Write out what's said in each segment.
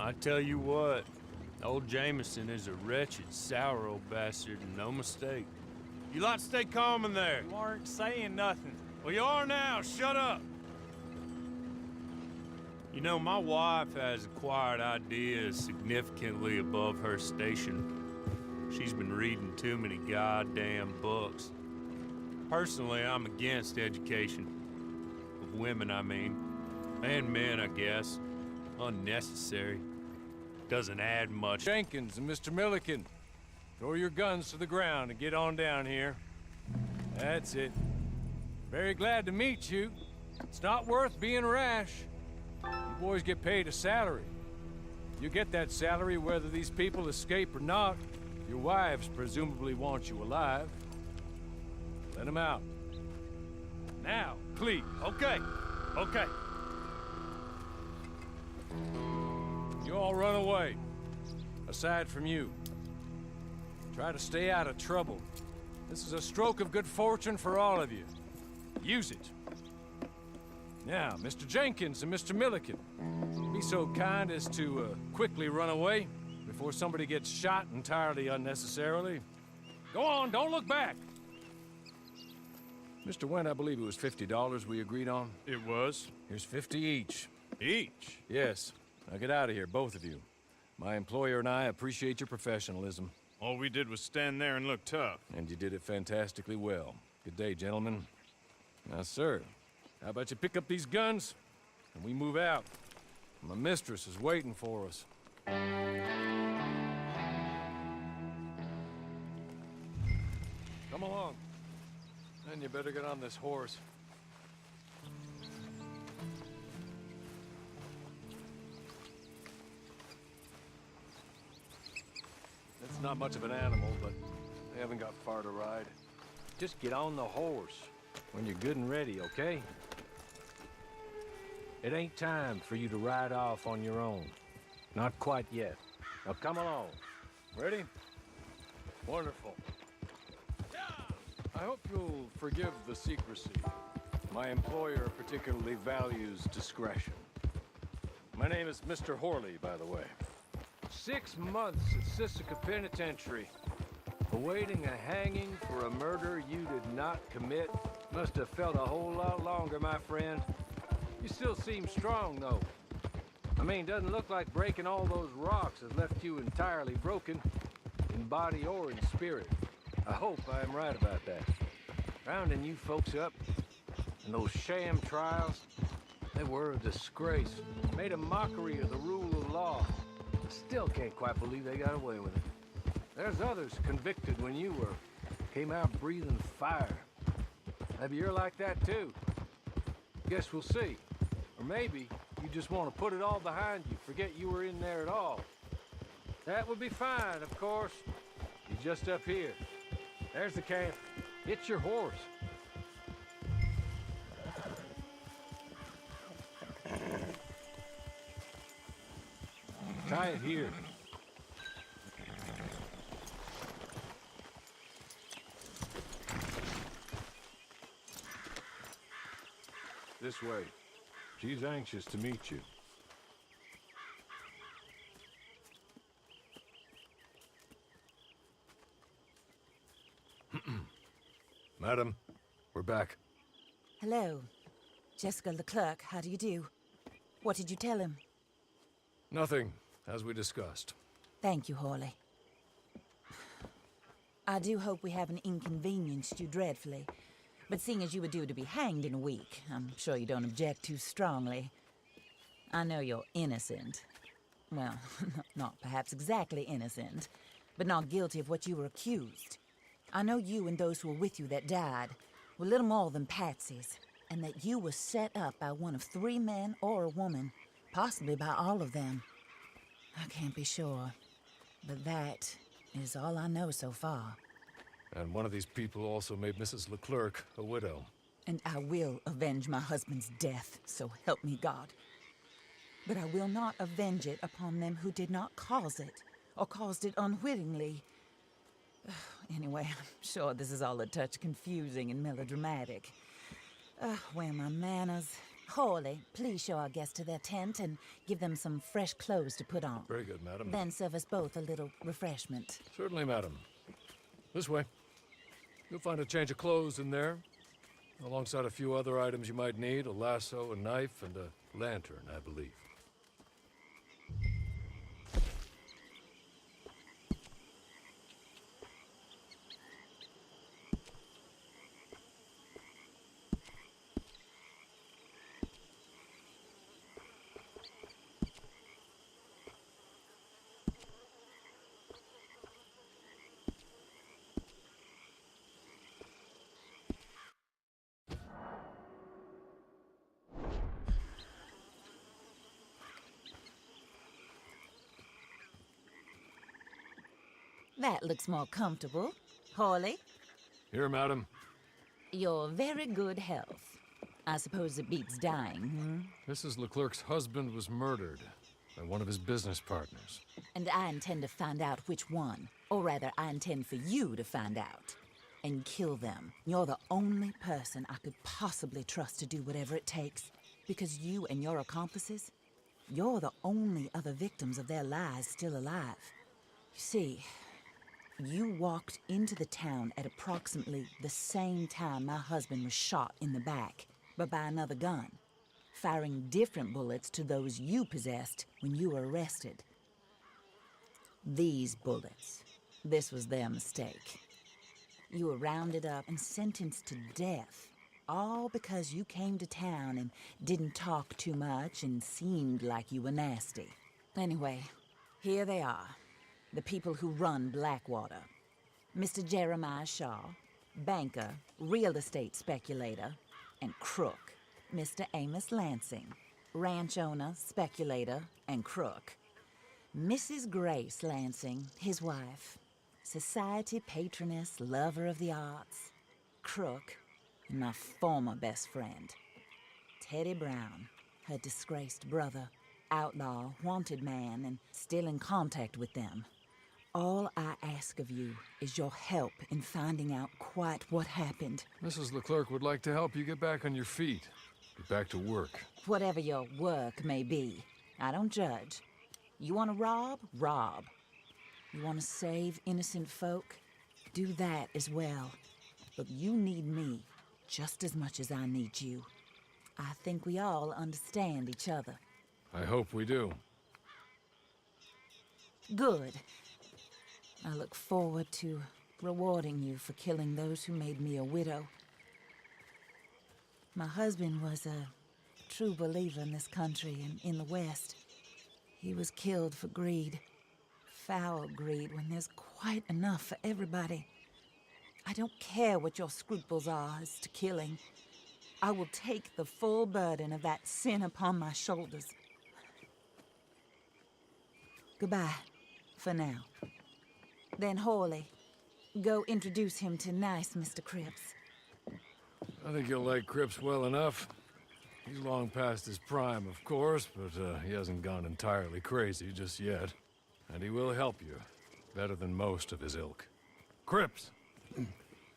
I tell you what, old Jameson is a wretched, sour old bastard, and no mistake. You lot stay calm in there. You aren't saying nothing. Well, you are now. Shut up. You know, my wife has acquired ideas significantly above her station. She's been reading too many goddamn books. Personally, I'm against education. Of women, I mean. And men, I guess. Unnecessary. Doesn't add much. Jenkins and Mr. Milliken, throw your guns to the ground and get on down here. That's it. Very glad to meet you. It's not worth being rash. You boys get paid a salary. You get that salary whether these people escape or not. Your wives presumably want you alive. Let them out. Now, please. Okay. Okay. You all run away. Aside from you. Try to stay out of trouble. This is a stroke of good fortune for all of you. Use it. Now, Mr. Jenkins and Mr. Milliken, be so kind as to quickly run away before somebody gets shot entirely unnecessarily. Go on, don't look back. Mr. Wendt, I believe it was $50 we agreed on. It was. Here's 50 each. Each? Yes. Now get out of here, both of you. My employer and I appreciate your professionalism. All we did was stand there and look tough. And you did it fantastically well. Good day, gentlemen. Now, sir, how about you pick up these guns and we move out? My mistress is waiting for us. Come along. Then you better get on this horse. It's not much of an animal, but they haven't got far to ride. Just get on the horse when you're good and ready, okay? It ain't time for you to ride off on your own. Not quite yet. Now come along. Ready? Wonderful. I hope you'll forgive the secrecy. My employer particularly values discretion. My name is Mr. Horley, by the way. 6 months at Sisika Penitentiary. Awaiting a hanging for a murder you did not commit. Must have felt a whole lot longer, my friend. You still seem strong, though. I mean, doesn't look like breaking all those rocks has left you entirely broken, in body or in spirit. I hope I'm right about that. Rounding you folks up, and those sham trials, they were a disgrace. Made a mockery of the rule of law. I still can't quite believe they got away with it. There's others convicted when you were. Came out breathing fire. Maybe you're like that too. Guess we'll see. Or maybe you just want to put it all behind you, forget you were in there at all. That would be fine, of course. You're just up here. There's the camp. Get your horse. Tie it here. This way. She's anxious to meet you. Madam, we're back. Hello. Jessica Leclerc, how do you do? What did you tell him? Nothing, as we discussed. Thank you, Horley. I do hope we haven't inconvenienced you dreadfully. But seeing as you were due to be hanged in a week, I'm sure you don't object too strongly. I know you're innocent. Well, not perhaps exactly innocent, but not guilty of what you were accused. I know you and those who were with you that died were little more than patsies, and that you were set up by one of 3 men or a woman, possibly by all of them. I can't be sure, but that is all I know so far. And one of these people also made Mrs. Leclerc a widow. And I will avenge my husband's death, so help me God. But I will not avenge it upon them who did not cause it, or caused it unwittingly. Anyway, I'm sure this is all a touch confusing and melodramatic. Where are my manners? Hawley, please show our guests to their tent and give them some fresh clothes to put on. Very good, madam. Then serve us both a little refreshment. Certainly, madam. This way. You'll find a change of clothes in there, alongside a few other items you might need, a lasso, a knife, and a lantern, I believe. That looks more comfortable. Hawley, Here, madam. your very good health. I suppose it beats dying, Mrs. Leclerc's husband was murdered by one of his business partners. And I intend to find out which one. Or rather, I intend for you to find out. And kill them. You're the only person I could possibly trust to do whatever it takes. Because you and your accomplices, you're the only other victims of their lies still alive. You see, you walked into the town at approximately the same time my husband was shot in the back, but by another gun, firing different bullets to those you possessed when you were arrested. These bullets, this was their mistake. You were rounded up and sentenced to death, all because you came to town and didn't talk too much and seemed like you were nasty. Anyway, here they are. The people who run Blackwater. Mr. Jeremiah Shaw, banker, real estate speculator, and crook. Mr. Amos Lansing, ranch owner, speculator, and crook. Mrs. Grace Lansing, his wife, society patroness, lover of the arts, crook, and my former best friend. Teddy Brown, her disgraced brother, outlaw, wanted man, and still in contact with them. All I ask of you is your help in finding out quite what happened. Mrs. Leclerc would like to help you get back on your feet. Get back to work. Whatever your work may be, I don't judge. You want to rob? Rob. You want to save innocent folk? Do that as well. But you need me just as much as I need you. I think we all understand each other. I hope we do. Good. I look forward to rewarding you for killing those who made me a widow. My husband was a true believer in this country and in the West. He was killed for greed. Foul greed when there's quite enough for everybody. I don't care what your scruples are as to killing. I will take the full burden of that sin upon my shoulders. Goodbye, for now. Then Hawley, go introduce him to nice Mr. Cripps. I think you'll like Cripps well enough. He's long past his prime, of course, but he hasn't gone entirely crazy just yet. And he will help you, better than most of his ilk. Cripps!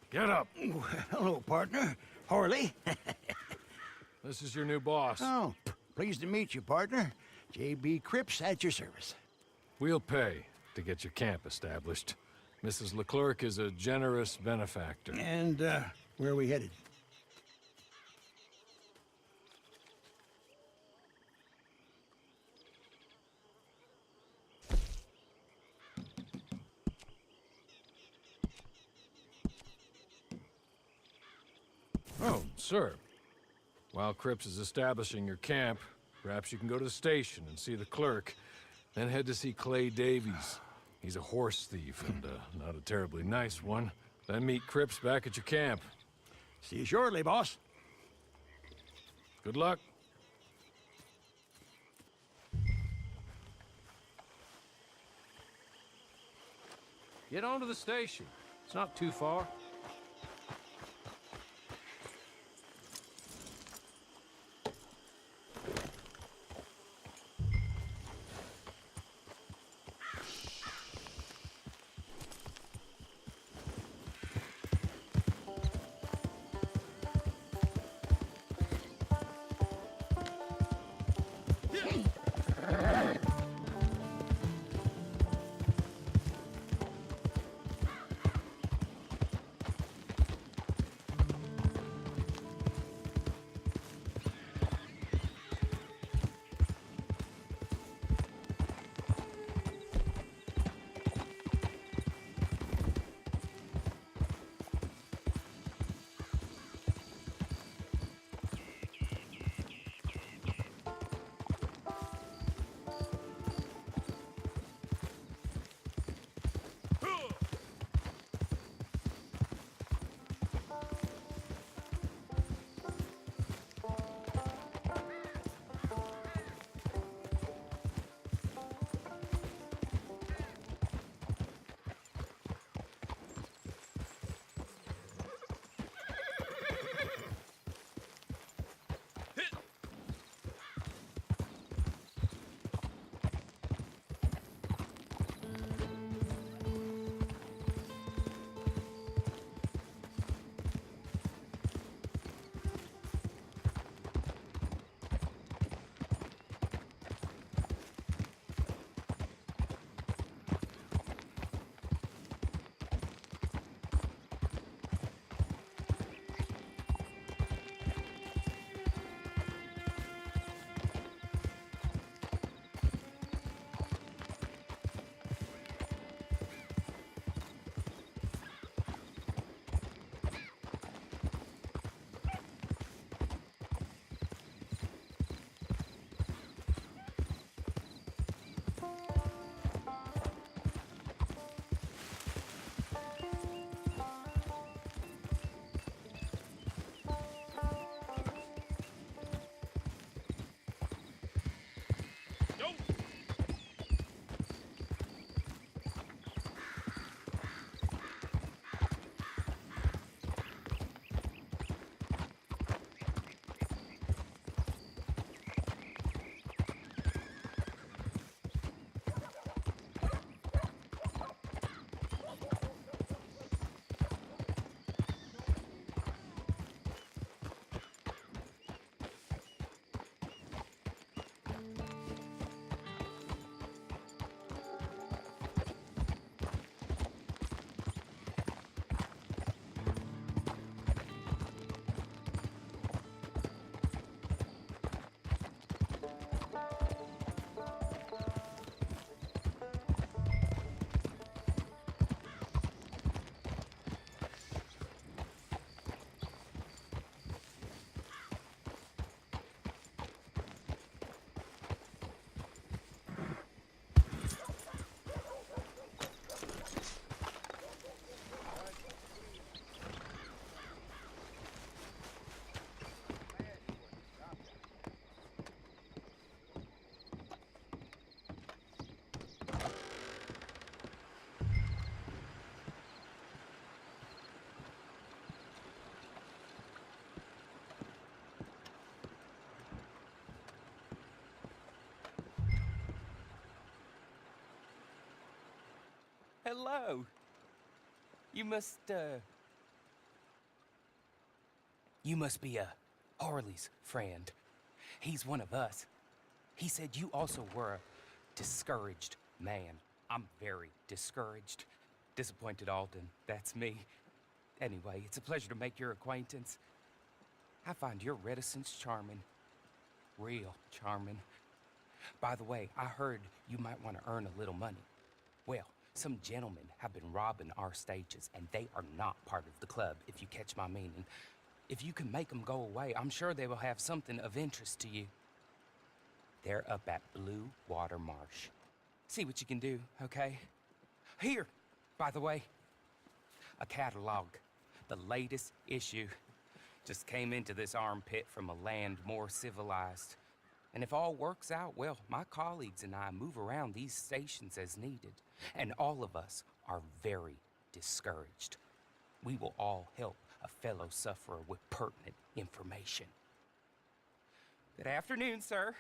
Get up! Hello, partner. Harley. This is your new boss. Oh, pleased to meet you, partner. J.B. Cripps at your service. We'll pay to get your camp established. Mrs. Leclerc is a generous benefactor. And, where are we headed? Oh, sir. While Cripps is establishing your camp, perhaps you can go to the station and see the clerk, then head to see Clay Davies. He's a horse thief and not a terribly nice one. Then meet Cripps back at your camp. See you shortly, boss. Good luck. Get on to the station. It's not too far. Hello. You must be Harley's friend. He's one of us. He said you also were a discouraged man. I'm very discouraged. Disappointed Alden, that's me. Anyway, it's a pleasure to make your acquaintance. I find your reticence charming. Real charming. By the way, I heard you might want to earn a little money. Well, some gentlemen have been robbing our stages, and they are not part of the club, if you catch my meaning. If you can make them go away, I'm sure they will have something of interest to you. They're up at Blue Water Marsh. See what you can do, okay? Here, by the way, a catalog. The latest issue. Just came into this armpit from a land more civilized. And if all works out, well, my colleagues and I move around these stations as needed. And all of us are very discouraged. We will all help a fellow sufferer with pertinent information. Good afternoon, sir.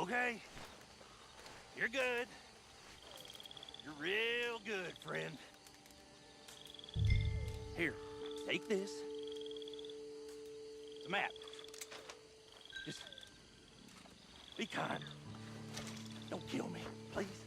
Okay. You're good. You're real good, friend. Here, take this. the map. Just be kind. Don't kill me, please.